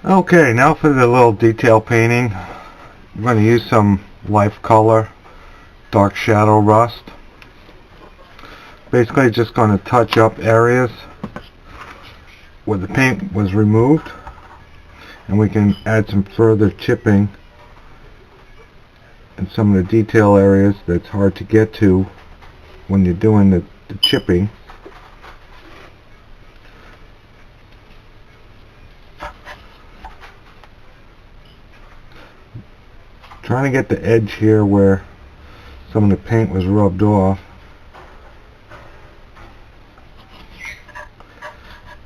Okay, now for the little detail painting. I'm going to use some life color dark shadow rust. Basically just going to touch up areas where the paint was removed, and we can add some further chipping in some of the detail areas that's hard to get to when you're doing the chipping. Trying to get the edge here where some of the paint was rubbed off.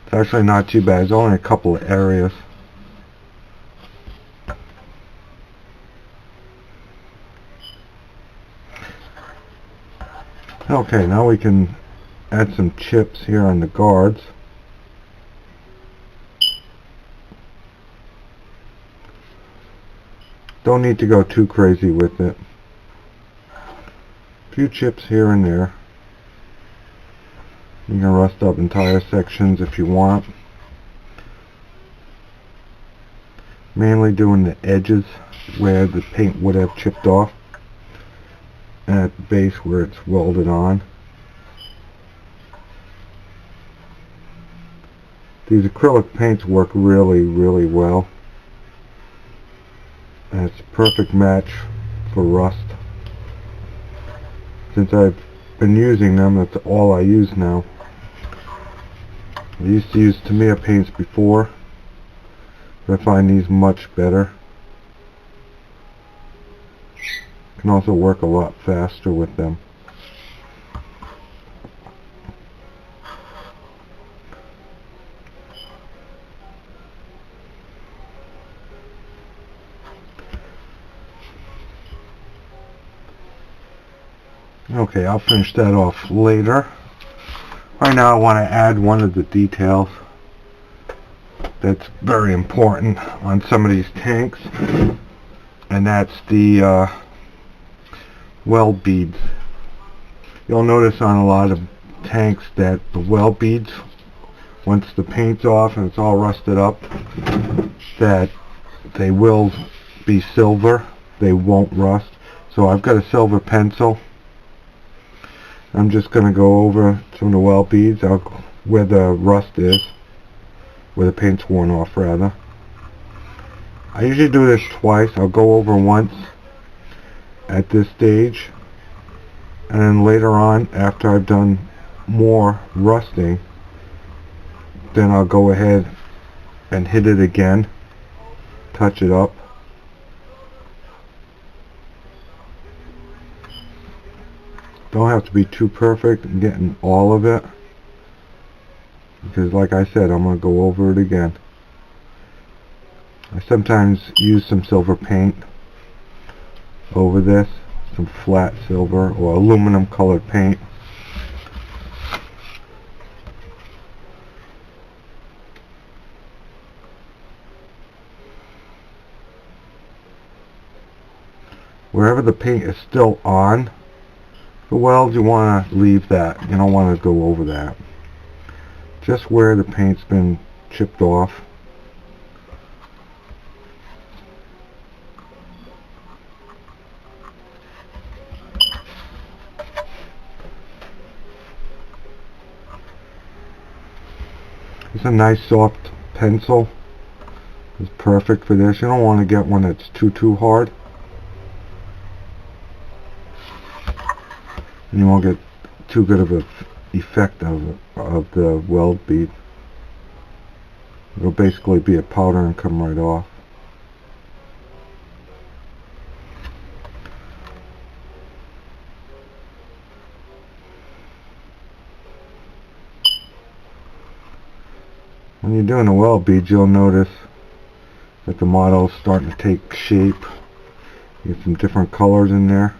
It's actually not too bad. It's only a couple of areas. Okay, now we can add some chips here on the guards. Don't need to go too crazy with it. A few chips here and there. You can rust up entire sections if you want. Mainly doing the edges where the paint would have chipped off, and at the base where it's welded on. These acrylic paints work really, really well. And it's a perfect match for rust. Since I've been using them, that's all I use now. I used to use Tamiya paints before, but I find these much better. Can also work a lot faster with them. Okay, I'll finish that off later. Right now I want to add one of the details that's very important on some of these tanks, and that's the weld beads. You'll notice on a lot of tanks that the weld beads, once the paint's off and it's all rusted up, that they will be silver. They won't rust. So I've got a silver pencil. I'm just going to go over some of the weld beads where the rust is, where the paint's worn off rather. I usually do this twice. I'll go over once at this stage, and then later on, after I've done more rusting, then I'll go ahead and hit it again, touch it up. Don't have to be too perfect in getting all of it, because like I said, I'm going to go over it again. I sometimes use some silver paint over this, some flat silver or aluminum colored paint. Wherever the paint is still on the weld, you want to leave that. You don't want to go over that. Just where the paint's been chipped off. It's a nice soft pencil. It's perfect for this. You don't want to get one that's too hard. And you won't get too good of an effect of the weld bead. It'll basically be a powder and come right off. When you're doing the weld beads, you'll notice that the model is starting to take shape. You get some different colors in there.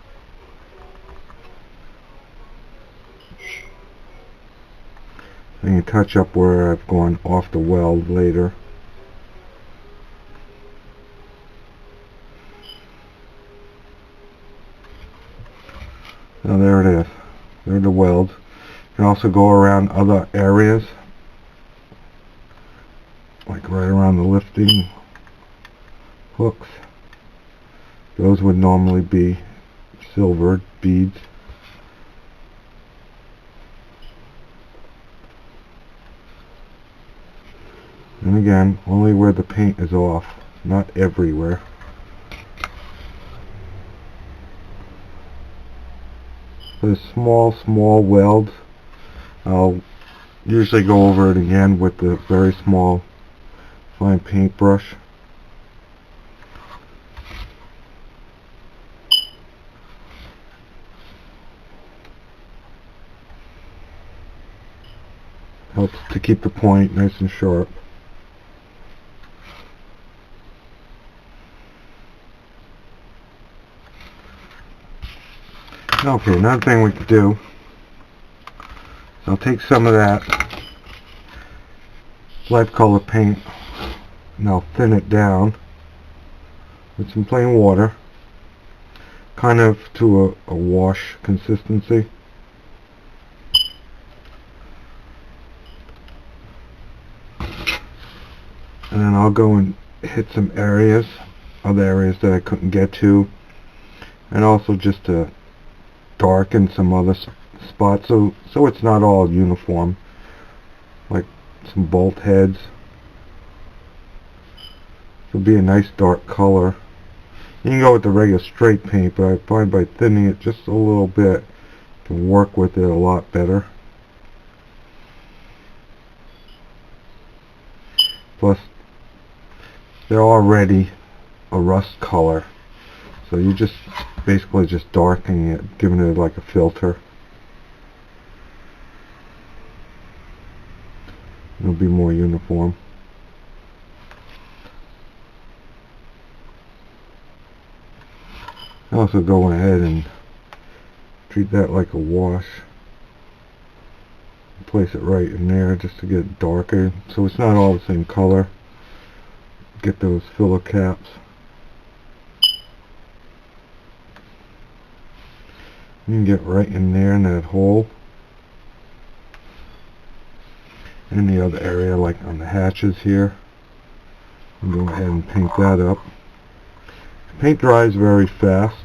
And you touch up where I've gone off the weld later. Now there it is. There are the welds. You can also go around other areas, like right around the lifting hooks. Those would normally be silver beads. And again, only where the paint is off, not everywhere. For the small welds, I'll usually go over it again with the very small fine paintbrush. Helps to keep the point nice and sharp. Okay, another thing we could do, I'll take some of that light color paint and I'll thin it down with some plain water, kind of to a wash consistency. And then I'll go and hit some areas, other areas that I couldn't get to, and also just to darken some other spots so it's not all uniform, like some bolt heads. It'll be a nice dark color. You can go with the regular straight paint, but I find by thinning it just a little bit, you can work with it a lot better. Plus, they're already a rust color, so you just basically just darkening it, giving it like a filter. It'll be more uniform. I also go ahead and treat that like a wash. Place it right in there just to get it darker, so it's not all the same color. Get those filler caps. You can get right in there in that hole. In the other area, like on the hatches here. And go ahead and paint that up. Paint dries very fast,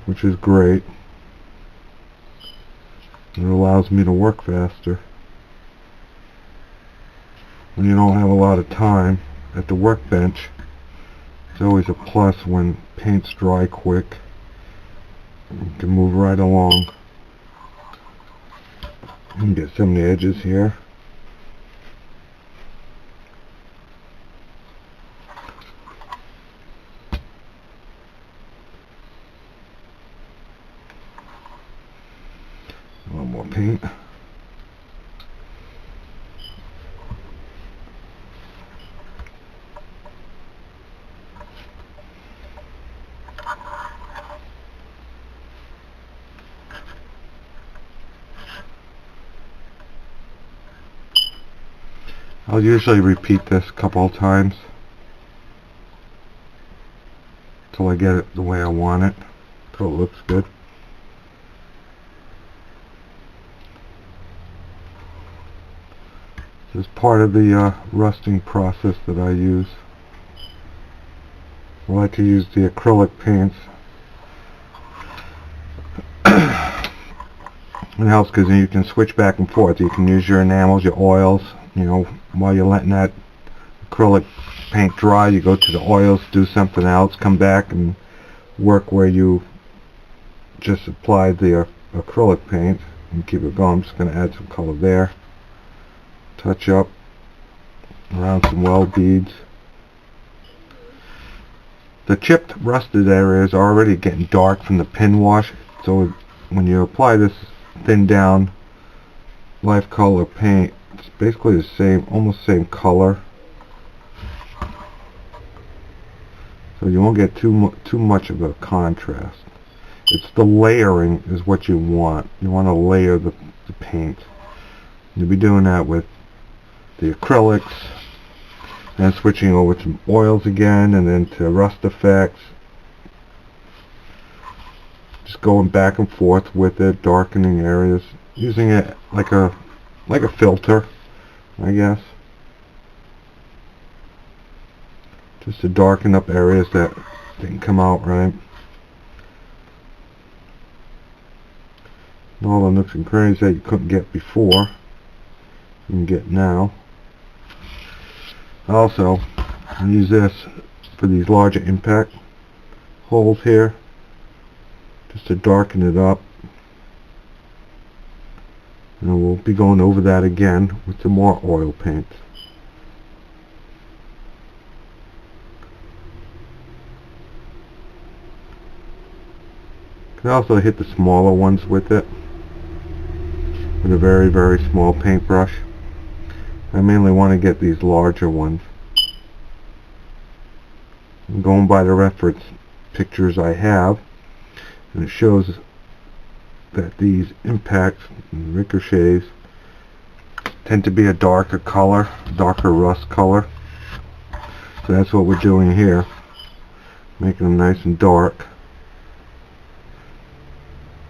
which is great. It allows me to work faster. When you don't have a lot of time at the workbench, it's always a plus when paint's dry quick. You can move right along. You can get some of the edges here. A little more paint. I'll usually repeat this a couple of times till I get it the way I want it, till it looks good. This is part of the rusting process that I use. I like to use the acrylic paints. It helps because you can switch back and forth. You can use your enamels, your oils, you know, while you're letting that acrylic paint dry, you go to the oils, do something else, come back and work where you just applied the acrylic paint and keep it going. I'm just going to add some color there. Touch up around some weld beads. The chipped rusted areas are already getting dark from the pin wash, so when you apply this thin down life color paint, it's basically the same, almost same color, so you won't get too much of a contrast. It's the layering is what you want. You want to layer the paint. You'll be doing that with the acrylics, and switching over to oils again, and then to rust effects. Just going back and forth with it, darkening areas, using it like a filter, I guess. just to darken up areas that didn't come out right. And all the nooks and crannies that you couldn't get before, you can get now. Also, I use this for these larger impact holes here, just to darken it up. And we'll be going over that again with some more oil paints. You can also hit the smaller ones with it, with a very, very small paintbrush. I mainly want to get these larger ones. I'm going by the reference pictures I have, and it shows that these impacts and ricochets tend to be a darker color, darker rust color. So that's what we're doing here, making them nice and dark.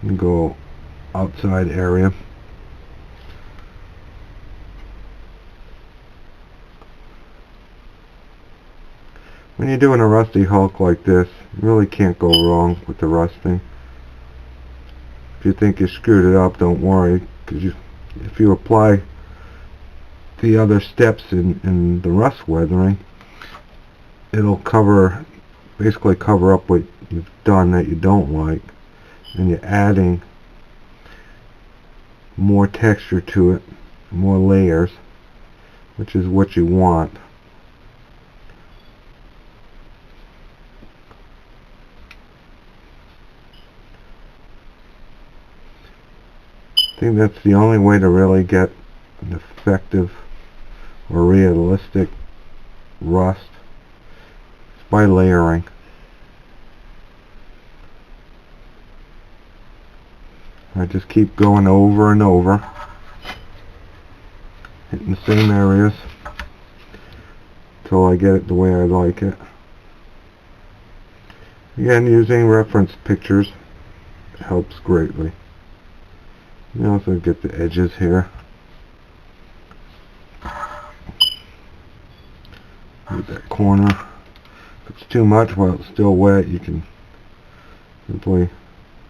And go outside area. When you're doing a rusty Hulk like this, you really can't go wrong with the rusting. If you think you screwed it up, don't worry, because if you apply the other steps in the rust weathering, it'll basically cover up what you've done that you don't like, and you're adding more texture to it, more layers, which is what you want. I think that's the only way to really get an effective or realistic rust, is by layering. I just keep going over and over, hitting the same areas until I get it the way I like it. Again, using reference pictures helps greatly. You also get the edges here. Get that corner. If it's too much while it's still wet, you can simply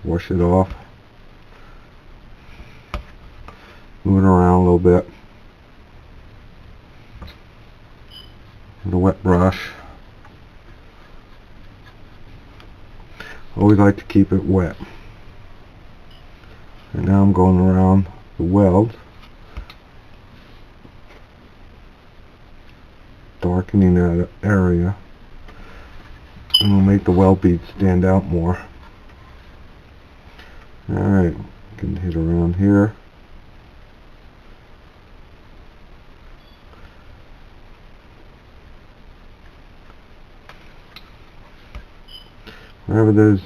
wash it off. Move it around a little bit with a wet brush. Always like to keep it wet. And now I'm going around the welds, darkening that area, and we'll make the weld beads stand out more. Alright, can hit around here. Wherever there's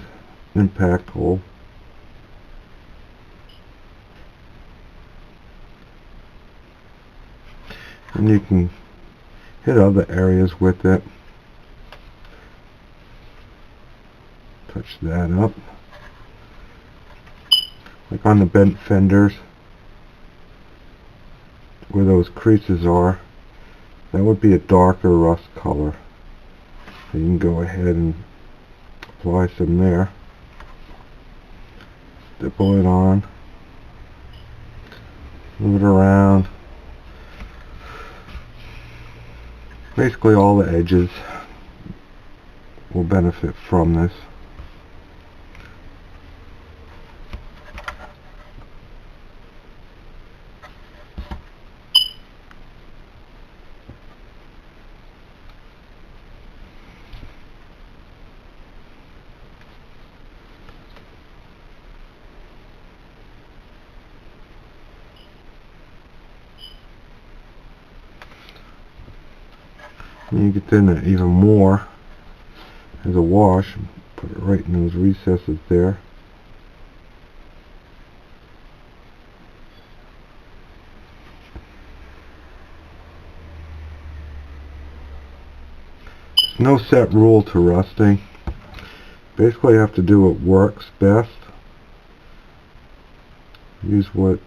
impact hole. And you can hit other areas with it. Touch that up. Like on the bent fenders, where those creases are, that would be a darker rust color. So you can go ahead and apply some there. Stipple it on. Move it around. Basically all the edges will benefit from this. And you get then even more as a wash, put it right in those recesses there. There's no set rule to rusting. Basically you have to do what works best. Use what